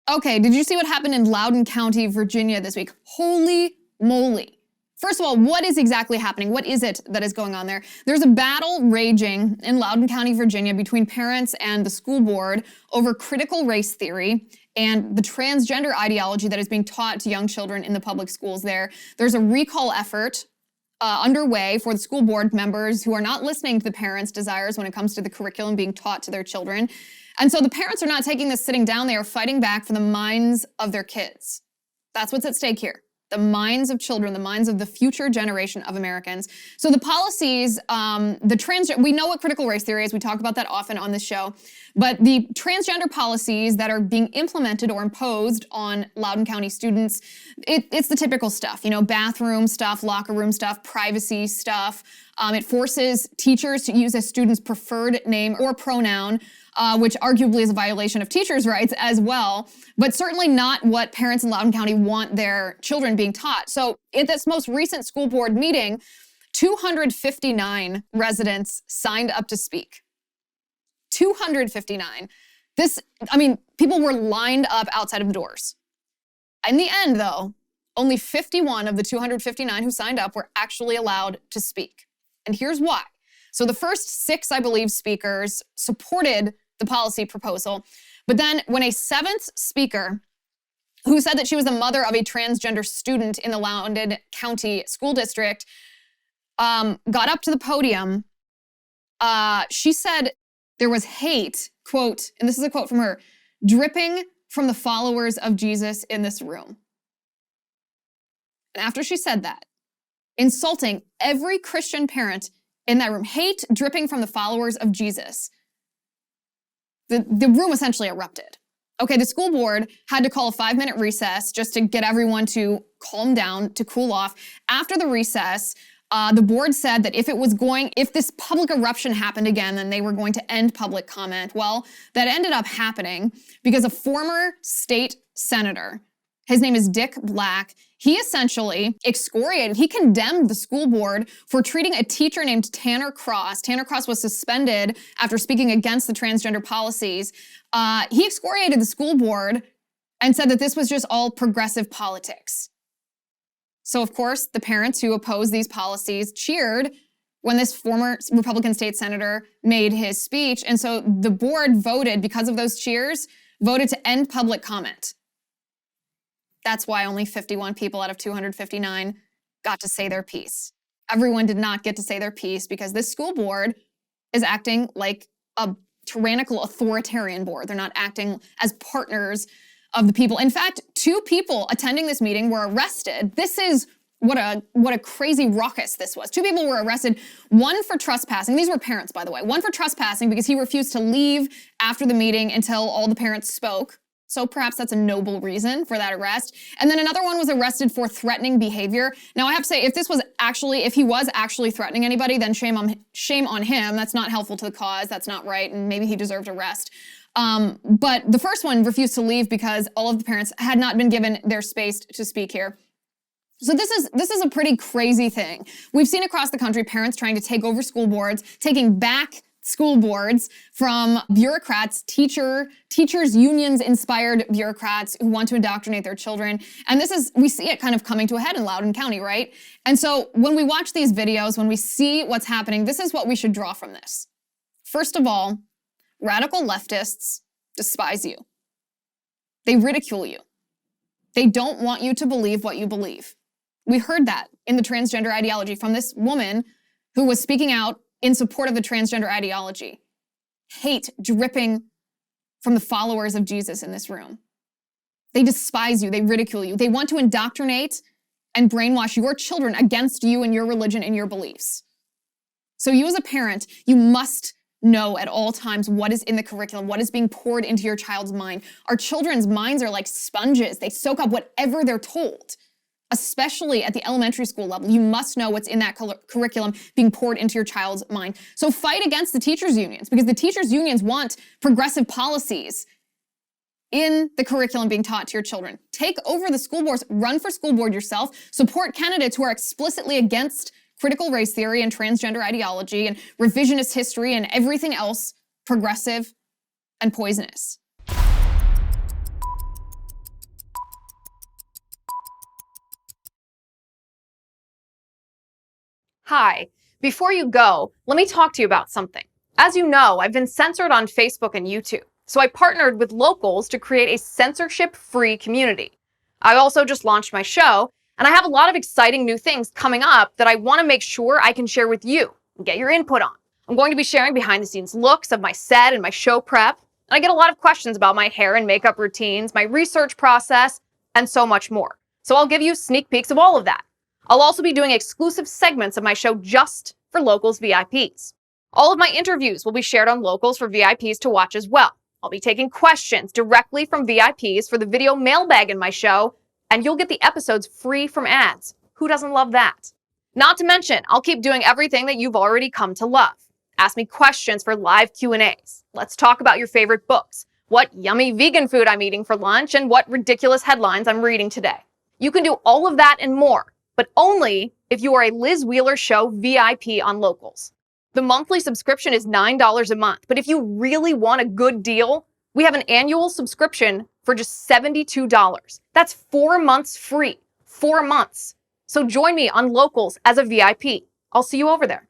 Okay, did you see what happened in Loudoun County, Virginia this week? Holy moly. First of all, what is exactly happening? What is it that is going on there? There's a battle raging in Loudoun County, Virginia between parents and the school board over critical race theory and the transgender ideology that is being taught to young children in the public schools there. There's a recall effort underway for the school board members who are not listening to the parents' desires when it comes to the curriculum being taught to their children. And so the parents are not taking this sitting down. They are fighting back for the minds of their kids. That's what's at stake here. The minds of children, the minds of the future generation of Americans. So the policies, we know what critical race theory is. We talk about that often on this show. But the transgender policies that are being implemented or imposed on Loudoun County students, it's the typical stuff, bathroom stuff, locker room stuff, privacy stuff. It forces teachers to use a student's preferred name or pronoun, which arguably is a violation of teachers' rights as well, but certainly not what parents in Loudoun County want their children being taught. So in this most recent school board meeting, 259 residents signed up to speak. 259. People were lined up outside of the doors. In the end, though, only 51 of the 259 who signed up were actually allowed to speak. And here's why. So the first 6, I believe, speakers supported the policy proposal. But then when a 7th speaker, who said that she was the mother of a transgender student in the Loudoun County School District, got up to the podium, she said there was hate, quote, and this is a quote from her, dripping from the followers of Jesus in this room. And after she said that, insulting every Christian parent in that room, hate dripping from the followers of Jesus, the room essentially erupted. Okay, the school board had to call a 5-minute recess just to get everyone to calm down, to cool off. After the recess, the board said that if this public eruption happened again, then they were going to end public comment. Well, that ended up happening because a former state senator, his name is Dick Black, he essentially excoriated, he condemned the school board for treating a teacher named Tanner Cross. Tanner Cross was suspended after speaking against the transgender policies. He excoriated the school board and said that this was just all progressive politics. So, of course, the parents who opposed these policies cheered when this former Republican state senator made his speech. And so the board voted, because of those cheers, voted to end public comment. That's why only 51 people out of 259 got to say their piece. Everyone did not get to say their piece because this school board is acting like a tyrannical authoritarian board. They're not acting as partners of the people. In fact, 2 people attending this meeting were arrested. This is what a crazy ruckus this was. 2 people were arrested, one for trespassing. These were parents, by the way. One for trespassing because he refused to leave after the meeting until all the parents spoke. So perhaps that's a noble reason for that arrest. And then another one was arrested for threatening behavior. Now I have to say, if he was actually threatening anybody, then shame on him. That's not helpful to the cause. That's not right. And maybe he deserved arrest. But the first one refused to leave because all of the parents had not been given their space to speak here. So this is a pretty crazy thing. We've seen across the country parents trying to take over school boards, taking back school boards from bureaucrats, teachers unions inspired bureaucrats who want to indoctrinate their children. And we see it kind of coming to a head in Loudoun County, right? And so when we watch these videos, when we see what's happening, this is what we should draw from this. First of all, radical leftists despise you. They ridicule you. They don't want you to believe what you believe. We heard that in the transgender ideology from this woman who was speaking out in support of the transgender ideology. Hate dripping from the followers of Jesus in this room. They despise you, they ridicule you. They want to indoctrinate and brainwash your children against you and your religion and your beliefs. So you as a parent, you must know at all times what is in the curriculum, what is being poured into your child's mind. Our children's minds are like sponges. They soak up whatever they're told. Especially at the elementary school level, you must know what's in that curriculum being poured into your child's mind. So fight against the teachers' unions because the teachers' unions want progressive policies in the curriculum being taught to your children. Take over the school boards, run for school board yourself, support candidates who are explicitly against critical race theory and transgender ideology and revisionist history and everything else progressive and poisonous. Hi. Before you go, let me talk to you about something. As you know, I've been censored on Facebook and YouTube, so I partnered with locals to create a censorship-free community. I also just launched my show, and I have a lot of exciting new things coming up that I want to make sure I can share with you and get your input on. I'm going to be sharing behind-the-scenes looks of my set and my show prep, and I get a lot of questions about my hair and makeup routines, my research process, and so much more. So I'll give you sneak peeks of all of that. I'll also be doing exclusive segments of my show just for Locals VIPs. All of my interviews will be shared on Locals for VIPs to watch as well. I'll be taking questions directly from VIPs for the video mailbag in my show, and you'll get the episodes free from ads. Who doesn't love that? Not to mention, I'll keep doing everything that you've already come to love. Ask me questions for live Q&As. Let's talk about your favorite books, what yummy vegan food I'm eating for lunch, and what ridiculous headlines I'm reading today. You can do all of that and more, but only if you are a Liz Wheeler Show VIP on Locals. The monthly subscription is $9 a month, but if you really want a good deal, we have an annual subscription for just $72. That's 4 months free. 4 months. So join me on Locals as a VIP. I'll see you over there.